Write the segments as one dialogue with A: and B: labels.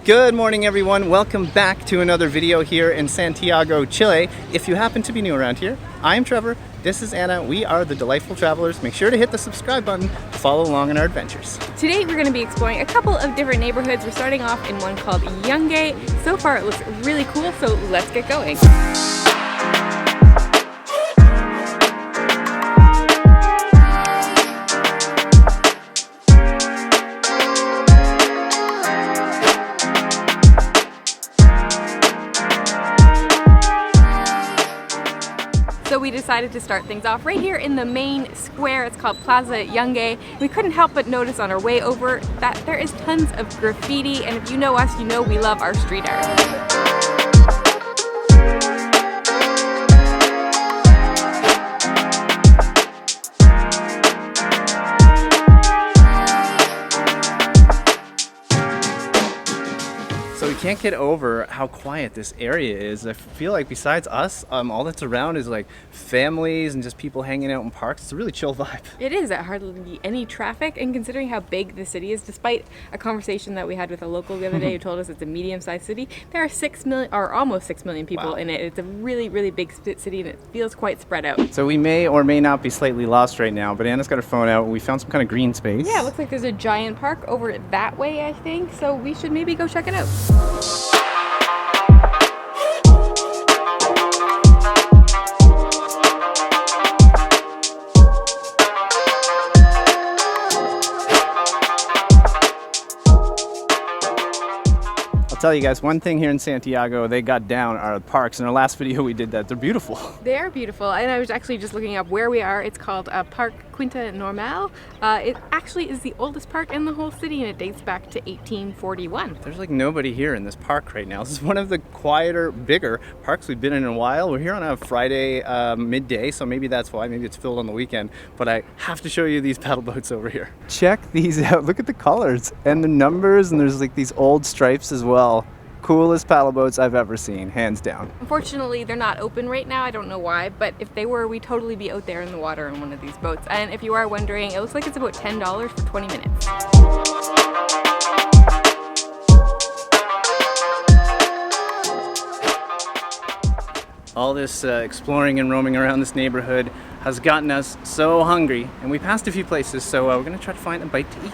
A: Good morning everyone, welcome back to another video here in Santiago, Chile. If you happen to be new around here, I'm Trevor, this is Anna, we are the Delightful Travelers. Make sure to hit the subscribe button to follow along in our adventures.
B: Today we're going to be exploring a couple of different neighborhoods. We're starting off in one called Yungay. So far it looks really cool, so let's get going. So we decided to start things off right here in the main square. It's called Plaza Yungay. We couldn't help but notice on our way over that there is tons of graffiti, and if you know us, you know we love our street art.
A: So we can't get over how quiet this area is. I feel like besides us, all that's around is like families and just people hanging out in parks. It's a really chill vibe.
B: It is, at hardly any traffic, and considering how big the city is, despite a conversation that we had with a local the other day who told us it's a medium-sized city, there are 6 million, or almost 6 million people in it. It's a really, really big city and it feels quite spread out.
A: So we may or may not be slightly lost right now, but Anna's got her phone out and we found some kind of green space.
B: Yeah, it looks like there's a giant park over that way, I think, so we should maybe go check it out.
A: I'll tell you guys one thing here in Santiago, they got down our parks. In our last video we did that. They're beautiful.
B: They are beautiful, and I was actually just looking up where we are. It's called Parque Quinta Normal. It actually is the oldest park in the whole city, and it dates back to 1841.
A: There's like nobody here in this park right now. This is one of the quieter, bigger parks we've been in a while. We're here on a Friday midday, so maybe that's why. Maybe it's filled on the weekend. But I have to show you these paddle boats over here. Check these out. Look at the colors and the numbers, and there's like these old stripes as well. Coolest paddle boats I've ever seen, hands down.
B: Unfortunately, they're not open right now. I don't know why, but if they were, we'd totally be out there in the water on one of these boats. And if you are wondering, it looks like it's about $10 for 20 minutes.
A: All this exploring and roaming around this neighborhood has gotten us so hungry, and we passed a few places, so we're gonna try to find a bite to eat.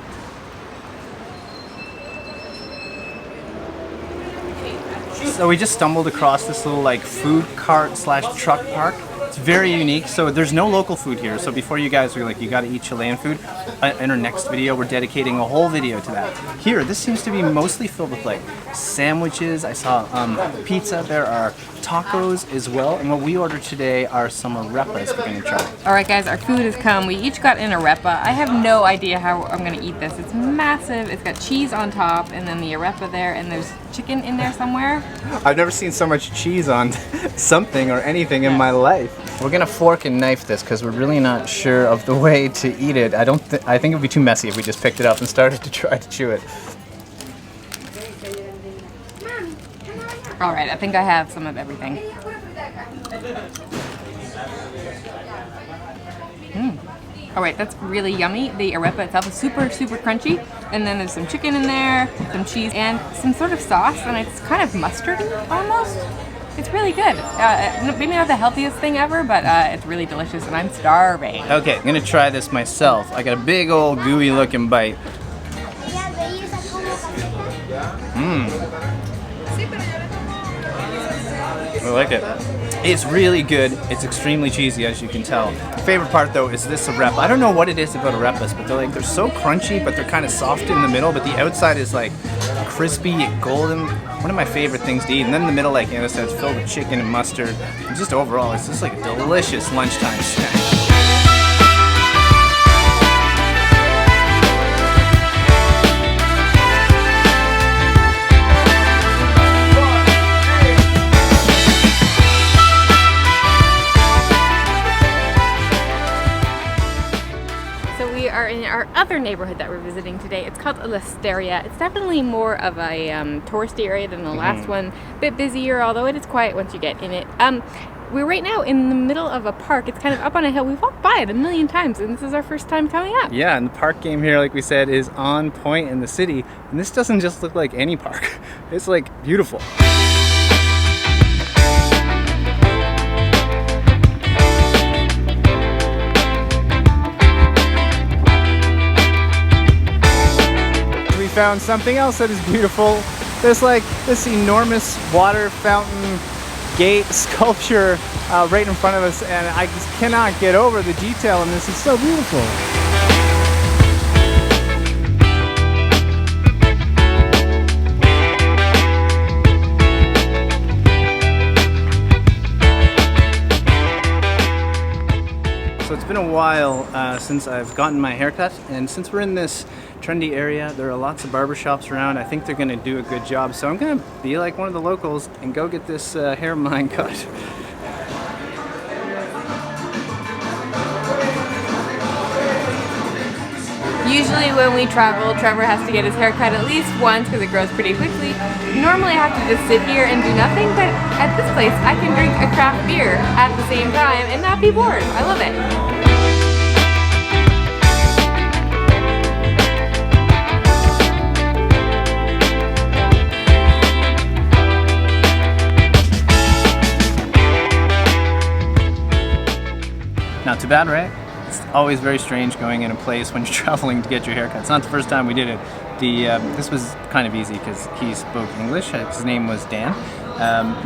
A: So we just stumbled across this little like food cart slash truck park. It's very unique. So there's no local food here. So before you guys are like, you gotta eat Chilean food, in our next video we're dedicating a whole video to that. Here, this seems to be mostly filled with like sandwiches. I saw pizza. There are tacos as well. And what we ordered today are some arepas we're gonna try.
B: All right guys, our food has come. We each got an arepa. I have no idea how I'm gonna eat this. It's massive. It's got cheese on top and then the arepa there, and there's chicken in there somewhere.
A: I've never seen so much cheese on something or anything in my life. We're gonna fork and knife this because we're really not sure of the way to eat it. I think it would be too messy if we just picked it up and started to try to chew it.
B: All right, I think I have some of everything. All right, that's really yummy. The arepa itself is super, super crunchy. And then there's some chicken in there, some cheese, and some sort of sauce, and it's kind of mustardy almost. It's really good. Maybe not the healthiest thing ever, but it's really delicious, and I'm starving.
A: Okay, I'm gonna try this myself. I got a big old gooey looking bite. I like it. It's really good. It's extremely cheesy, as you can tell. My favorite part though is this arepa. I don't know what it is about arepas, but they're so crunchy, but they're kind of soft in the middle, but the outside is like crispy, golden. One of my favorite things to eat. And then in the middle, like Anna said, it's filled with chicken and mustard. And just overall, it's just like a delicious lunchtime snack.
B: In our other neighborhood that we're visiting today, it's called Listeria. It's definitely more of a touristy area than the last one. A bit busier, although it is quiet once you get in it. We're right now in the middle of a park. It's kind of up on a hill. We've walked by it a million times, and this is our first time coming up.
A: Yeah, and the park game here, like we said, is on point in the city. And this doesn't just look like any park. It's like beautiful. We found something else that is beautiful. There's like this enormous water fountain gate sculpture right in front of us, and I just cannot get over the detail in this. It's so beautiful. So it's been a while since I've gotten my haircut, and since we're in this trendy area, there are lots of barber shops around. I think they're going to do a good job, so I'm going to be like one of the locals and go get this hair of mine cut.
B: Usually when we travel, Trevor has to get his hair cut at least once because it grows pretty quickly. Normally I have to just sit here and do nothing, but at this place I can drink a craft beer at the same time and not be bored. I love it.
A: Not too bad, right? It's always very strange going in a place when you're traveling to get your haircut. It's not the first time we did it. This was kind of easy because he spoke English. His name was Dan.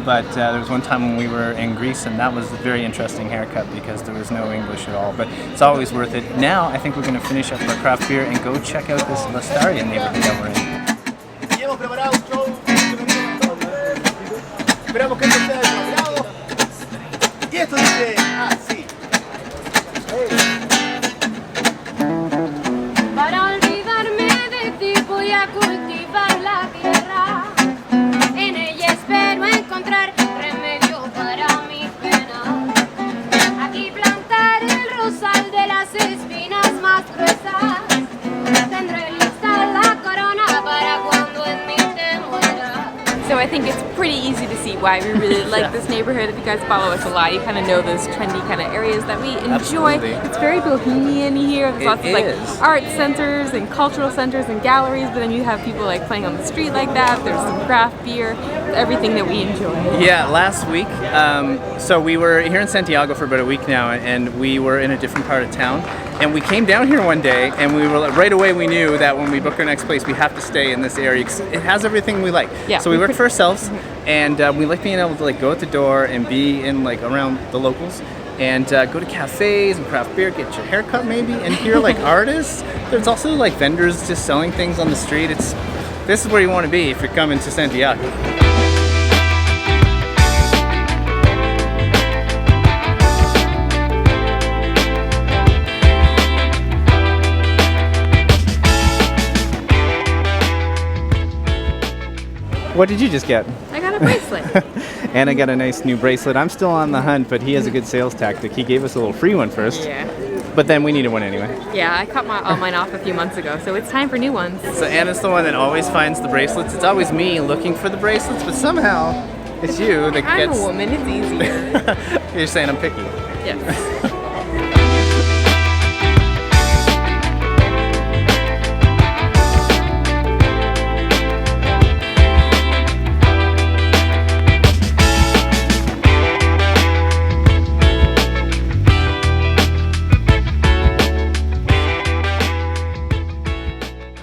A: But there was one time when we were in Greece, and that was a very interesting haircut because there was no English at all. But it's always worth it. Now I think we're going to finish up our craft beer and go check out this Listeria neighborhood that we're in.
C: Para olvidarme de ti voy a cultivar la tierra. En ella espero encontrar remedio para mi pena. Aquí plantar el rosal de las espinas más gruesas. Tendré lista la corona para cuando en mí te muera.
B: So I think it's pretty easy to see why we really like this neighborhood. If you guys follow us a lot, you kind of know those trendy kind of areas that we enjoy.
A: Absolutely.
B: It's very bohemian here. There's lots of like art centers and cultural centers and galleries, but then you have people like playing on the street like that. There's some craft beer, everything that we enjoy.
A: Yeah, last week, so we were here in Santiago for about a week now, and we were in a different part of town. And we came down here one day, and we were right away we knew that when we book our next place, we have to stay in this area because it has everything we like.
B: Yeah.
A: So we work for ourselves, and we like being able to like go out the door and be in like around the locals, and go to cafes and craft beer, get your hair cut maybe, and hear like artists. There's also like vendors just selling things on the street. This is where you want to be if you're coming to Santiago. What did you just get?
B: I got a bracelet.
A: And I got a nice new bracelet. I'm still on the hunt, but he has a good sales tactic. He gave us a little free one first.
B: Yeah.
A: But then we needed one anyway.
B: Yeah, I cut all mine off a few months ago, so it's time for new ones.
A: So Anna's the one that always finds the bracelets. It's always me looking for the bracelets, but somehow it's you that
B: I'm
A: gets...
B: a woman, it's easier.
A: You're saying I'm picky.
B: Yes.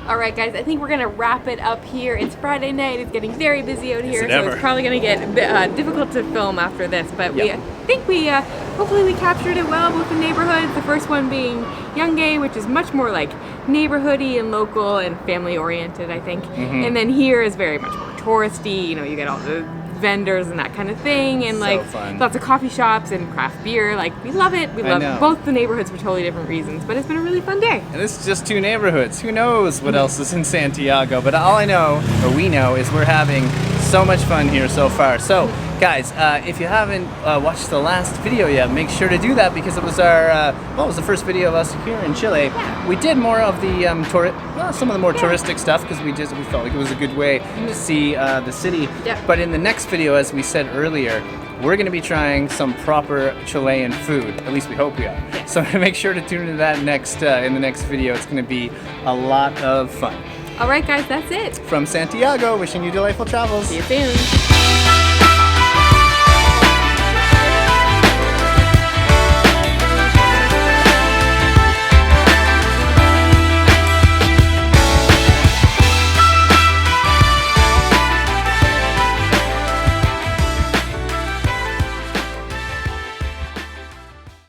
B: Alright guys, I think we're going to wrap it up here. It's Friday night, it's getting very busy out here, so it's probably going to get difficult to film after this, but
A: Yep.
B: hopefully we captured it well, both the neighborhoods, the first one being Yungay, which is much more like neighborhoody and local and family oriented, I think, and then here is very much more touristy, you know, you get all the vendors and that kind of thing, and like
A: fun.
B: lots of coffee shops and craft beer. Like we love it. We love both the neighborhoods for totally different reasons, but it's been a really fun day.
A: And this is just two neighborhoods. Who knows what else is in Santiago? But all I know, or we know, is we're having so much fun here so far. So guys, if you haven't watched the last video yet, make sure to do that because it was our it was the first video of us here in Chile.
B: Yeah.
A: We did more of the some of the more touristic stuff because we felt like it was a good way to see the city.
B: Yeah.
A: But in the next video, as we said earlier, we're going to be trying some proper Chilean food. At least we hope we are. So make sure to tune into that in the next video. It's going to be a lot of fun.
B: All right, guys, that's it.
A: From Santiago, wishing you delightful travels.
B: See you soon.